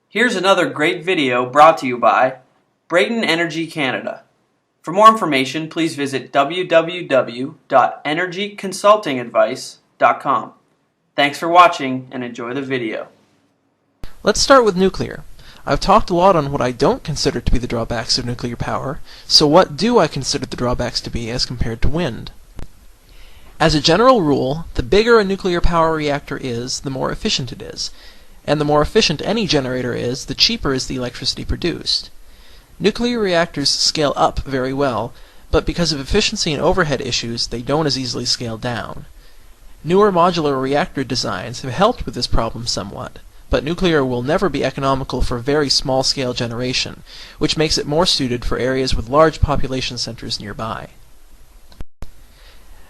Here's another great video brought to you by Brayton Energy Canada. For more information, please visit www.energyconsultingadvice.com. Thanks for watching and enjoy the video. Let's start with nuclear. I've talked a lot on what I don't consider to be the drawbacks of nuclear power, so what do I consider the drawbacks to be as compared to wind? As a general rule, the bigger a nuclear power reactor is, the more efficient it is. And the more efficient any generator is, the cheaper is the electricity produced. Nuclear reactors scale up very well, but because of efficiency and overhead issues, they don't as easily scale down. Newer modular reactor designs have helped with this problem somewhat, but nuclear will never be economical for very small-scale generation, which makes it more suited for areas with large population centers nearby.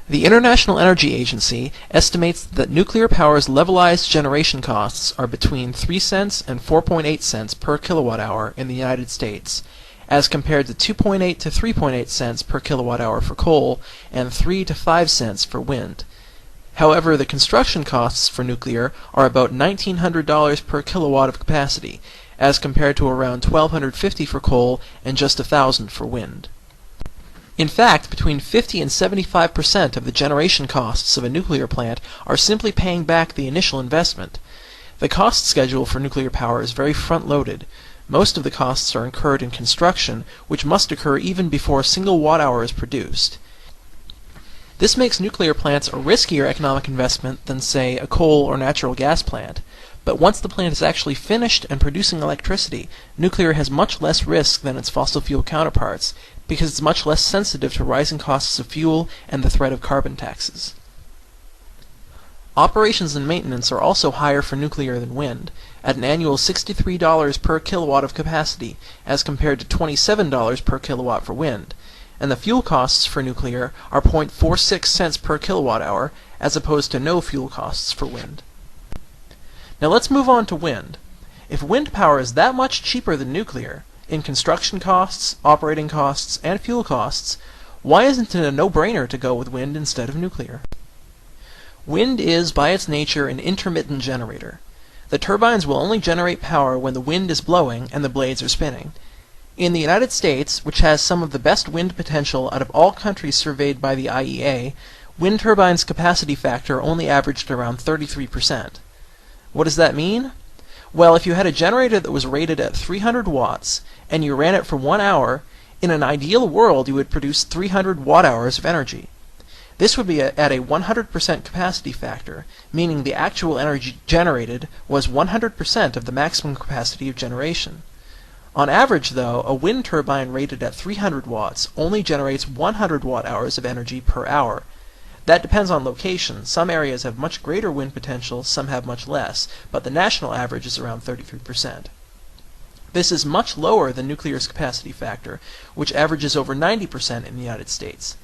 The International Energy Agency estimates that nuclear power's levelized generation costs are between 3 cents and 4.8 cents per kilowatt hour in the United States, as compared to 2.8 to 3.8 cents per kilowatt hour for coal and 3 to 5 cents for wind. However, the construction costs for nuclear are about $1,900 per kilowatt of capacity, as compared to around $1,250 for coal and just $1,000 for wind. In fact, between 50 and 75% of the generation costs of a nuclear plant are simply paying back the initial investment. The cost schedule for nuclear power is very front-loaded. Most of the costs are incurred in construction, which must occur even before a single watt-hour is produced. This makes nuclear plants a riskier economic investment than, say, a coal or natural gas plant. But once the plant is actually finished and producing electricity, nuclear has much less risk than its fossil fuel counterparts, because it's much less sensitive to rising costs of fuel and the threat of carbon taxes. Operations and maintenance are also higher for nuclear than wind, at an annual $63 per kilowatt of capacity, as compared to $27 per kilowatt for wind, and the fuel costs for nuclear are 0.46 cents per kilowatt hour, as opposed to no fuel costs for wind. Now let's move on to wind. If wind power is that much cheaper than nuclear, in construction costs, operating costs, and fuel costs, why isn't it a no-brainer to go with wind instead of nuclear? Wind is, by its nature, an intermittent generator. The turbines will only generate power when the wind is blowing and the blades are spinning. In the United States, which has some of the best wind potential out of all countries surveyed by the IEA, wind turbines' capacity factor only averaged around 33%. What does that mean? Well, if you had a generator that was rated at 300 watts, and you ran it for 1 hour, in an ideal world you would produce 300 watt-hours of energy. This would be at a 100% capacity factor, meaning the actual energy generated was 100% of the maximum capacity of generation. On average, though, a wind turbine rated at 300 watts only generates 100 watt-hours of energy per hour. That depends on location. Some areas have much greater wind potential, some have much less, but the national average is around 33%. This is much lower than nuclear's capacity factor, which averages over 90% in the United States.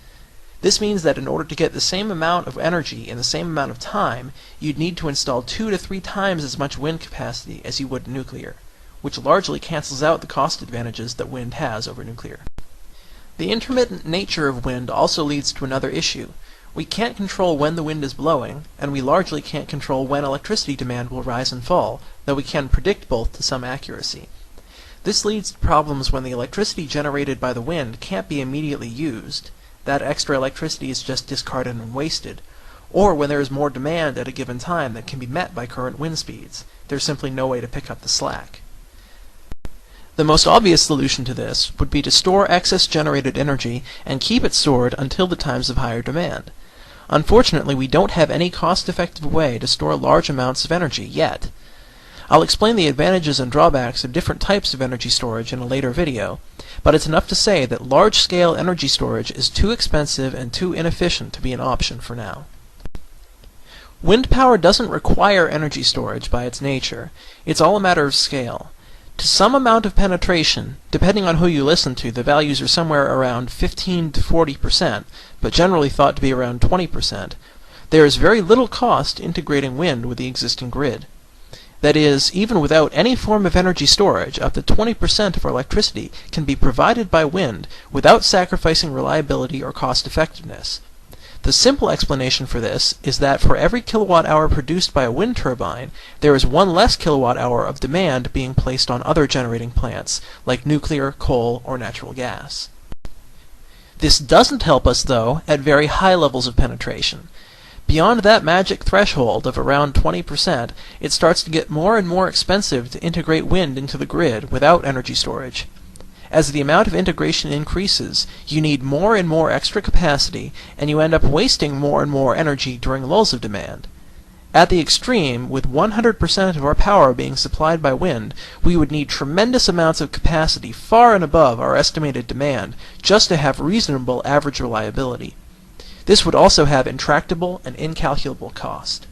This means that in order to get the same amount of energy in the same amount of time, you'd need to install 2 to 3 times as much wind capacity as you would nuclear, which largely cancels out the cost advantages that wind has over nuclear. The intermittent nature of wind also leads to another issue. We can't control when the wind is blowing, and we largely can't control when electricity demand will rise and fall, though we can predict both to some accuracy. This leads to problems when the electricity generated by the wind can't be immediately used. That extra electricity is just discarded and wasted. Or when there is more demand at a given time that can be met by current wind speeds. There's simply no way to pick up the slack. The most obvious solution to this would be to store excess generated energy and keep it stored until the times of higher demand. Unfortunately, we don't have any cost-effective way to store large amounts of energy yet. I'll explain the advantages and drawbacks of different types of energy storage in a later video, but it's enough to say that large-scale energy storage is too expensive and too inefficient to be an option for now. Wind power doesn't require energy storage by its nature. It's all a matter of scale. To some amount of penetration, depending on who you listen to, the values are somewhere around 15 to 40%, but generally thought to be around 20%, there is very little cost integrating wind with the existing grid. That is, even without any form of energy storage, up to 20% of our electricity can be provided by wind without sacrificing reliability or cost effectiveness. The simple explanation for this is that for every kilowatt hour produced by a wind turbine, there is one less kilowatt hour of demand being placed on other generating plants, like nuclear, coal, or natural gas. This doesn't help us, though, at very high levels of penetration. Beyond that magic threshold of around 20%, it starts to get more and more expensive to integrate wind into the grid without energy storage. As the amount of integration increases, you need more and more extra capacity, and you end up wasting more and more energy during lulls of demand. At the extreme, with 100% of our power being supplied by wind, we would need tremendous amounts of capacity far and above our estimated demand just to have reasonable average reliability. This would also have intractable and incalculable cost.